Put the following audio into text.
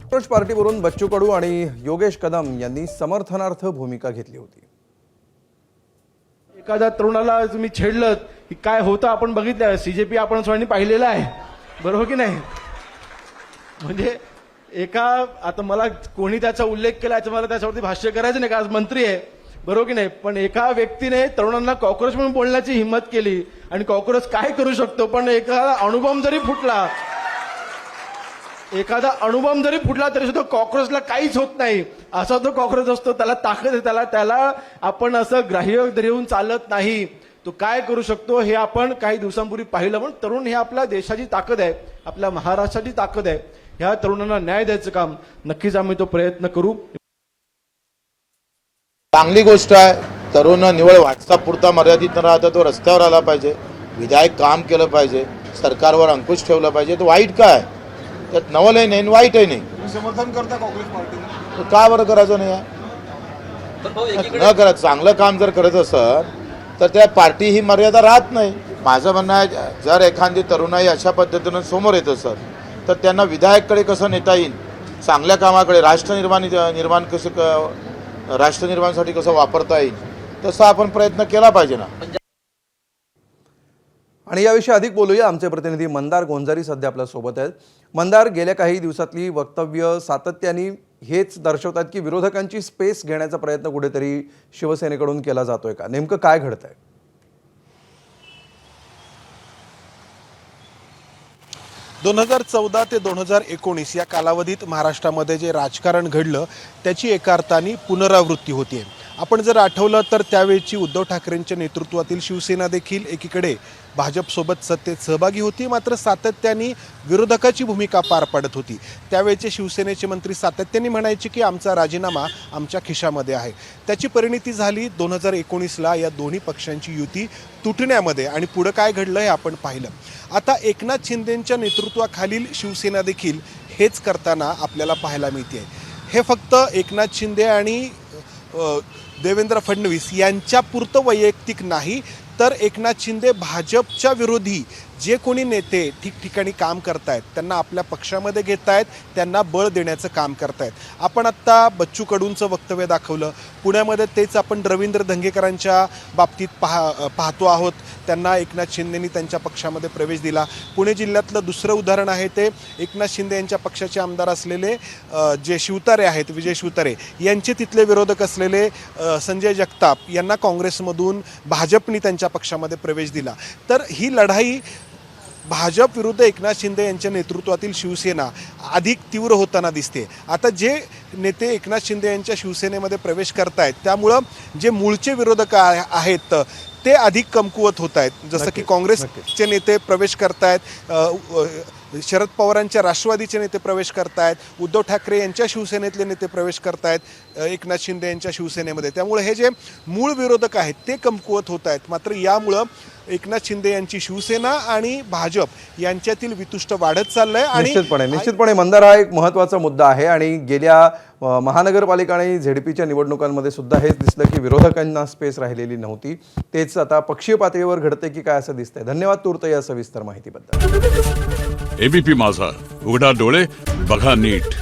काँग्रेस पार्टीवरून बच्चू कडू आणि योगेश कदम यांनी समर्थनार्थ भूमिका घेतली होती। एखाद्या तरुणाला तुम्ही छेडलं की काय होतं आपण बघितलं, सीजेपी आपण सगळ्यांनी पाहिलेलं आहे, बरोबर की नाही? म्हणजे आता मला कोणी त्याचा उल्लेख केला याचा मला त्याच्यावरती भाष्य करायचं नाही, का आज मंत्री आहे, बरोबर की नाही? पण एका व्यक्तीने तरुणांना कॉक्रोच म्हणून बोलण्याची हिंमत केली आणि कॉक्रोच काय करू शकतो, पण एखादा अणुबॉम्ब जरी फुटला तरी सुद्धा कॉक्रोचला काहीच होत नाही, असा तो कॉक्रोच असतो, त्याला ताकद आहे, त्याला आपण असं ग्राह्य धरून चालत नाही। तो काय करू शकतो हे आपण काही दिवसांपूर्वी पाहिलं। पण तरुण हे आपल्या देशाची ताकद आहे, आपल्या महाराष्ट्राची ताकद आहे। ह्या तरुणांना न्याय द्यायचं काम नक्कीच आम्ही तो प्रयत्न करू। चांगली गोष्ट आहे, तरुण निवळ व्हॉट्सअप पुरता मर्यादित न राहता तो रस्त्यावर आला पाहिजे, विधायक काम केलं पाहिजे, सरकारवर अंकुश ठेवला पाहिजे। तर वाईट काय त्यात? नवलही नाही वाईटही नाही। समर्थन करता काँग्रेस पार्टीने? का बरं करायचं नाही? न करत चांगलं काम जर करत असेल तर त्या पार्टी ही मर्यादा राहत नाही। माझं म्हणणं आहे, जर एखादी तरुणाई अशा पद्धतीनं समोर येत असेल तर त्यांना विधायककडे कसं नेता येईल, चांगल्या कामाकडे, राष्ट्रनिर्माणासाठी कसं वापरता येईल, तसा आपण प्रयत्न केला पाहिजे ना। आणि याविषयी अधिक बोलूया, आमचे प्रतिनिधी मंदार गोंजारी सध्या आपल्या सोबत आहेत। मंदार, गेल्या काही दिवसातली वक्तव्य सातत्याने हेच दर्शवतात की विरोधकांची स्पेस घेण्याचा प्रयत्न कुठेतरी शिवसेनेकडून केला जातोय का? नेमकं काय घडतंय? 2014 ते 2019 या कालावधीत महाराष्ट्रामध्ये जे राजकारण घडलं त्याची एका अर्थाने पुनरावृत्ती होते। आपण जर आठवलं तर त्यावेळची उद्धव ठाकरेंच्या नेतृत्वातील शिवसेना देखील एकीकडे भाजपसोबत सत्तेत सहभागी होती, मात्र सातत्याने विरोधकाची भूमिका पार पाडत होती। त्यावेळचे शिवसेनेचे मंत्री सातत्याने म्हणायचे की आमचा राजीनामा आमच्या खिशामध्ये आहे। त्याची परिणती झाली 2019ला या दोन्ही पक्षांची युती तुटण्यामध्ये, आणि पुढे काय घडलं हे आपण पाहिलं। आता एकनाथ शिंदेंच्या नेतृत्वाखालील शिवसेना देखील हेच करताना आपल्याला पाहायला मिळते। हे फक्त एकनाथ शिंदे आणि देवेंद्र फडणवीस यांच्यापुरतं वैयक्तिक नाही, तर एकनाथ शिंदे भाजपच्या विरोधी जे कोणी नेते ठिकठिकाणी काम करतायत त्यांना आपल्या पक्षामध्ये घेतायत, त्यांना बळ देण्याचं काम करतायत। आपण आत्ता बच्चू कडूंचं वक्तव्य दाखवलं, पुण्यामध्ये तेच आपण रवींद्र धंगेकरांच्या बाबतीत पाहतो आहोत। त्यांना एकनाथ शिंदेंनी त्यांच्या पक्षामध्ये प्रवेश दिला। पुणे जिल्ह्यातलं दुसरं उदाहरण आहे ते एकनाथ शिंदे यांच्या पक्षाचे आमदार असलेले जे शिवतारे आहेत, विजय शिवतारे यांचे तिथले विरोधक असलेले संजय जगताप यांना काँग्रेसमधून भाजपनी त्यांच्या पक्षामध्ये प्रवेश दिला। तर ही लढाई भाजप विरुद्ध एकनाथ शिंदे यांच्या नेतृत्वातील शिवसेना अधिक तीव्र होताना दिसते। आता जे नेते एकनाथ शिंदे यांच्या शिवसेनेमध्ये प्रवेश करतायत त्यामुळं जे मूळचे विरोधक आहेत ते अधिक कमकुवत होत आहेत। जसं की काँग्रेसचे नेते प्रवेश करतायत, शरद पवारांच्या राष्ट्रवादीचे नेते प्रवेश करतायत, उद्धव ठाकरे यांच्या शिवसेनेतले नेते प्रवेश करतायत एकनाथ शिंदे यांच्या शिवसेनेमध्ये। त्यामुळे हे जे मूळ विरोधक आहेत ते कमकुवत होत आहेत। मात्र यामुळं एकनाथ शिंदे यांची शिवसेना आणि भाजप यांच्यातील वितुष्ट वाढत चाललंय। आणि निश्चितपणे मंदार, हा एक महत्त्वाचा मुद्दा आहे। आणि गेल्या महानगरपालिका आणि झेडपीच्या निवडणुकांमध्ये सुद्धा हेच दिसलं की विरोधकांना स्पेस राहिलेली नव्हती। तेच आता पक्षीय पातळीवर घडते की काय असं दिसतंय। धन्यवाद तूर्त या सविस्तर माहितीबद्दल। एबीपी माझा, उघडा डोळे बघा नीट।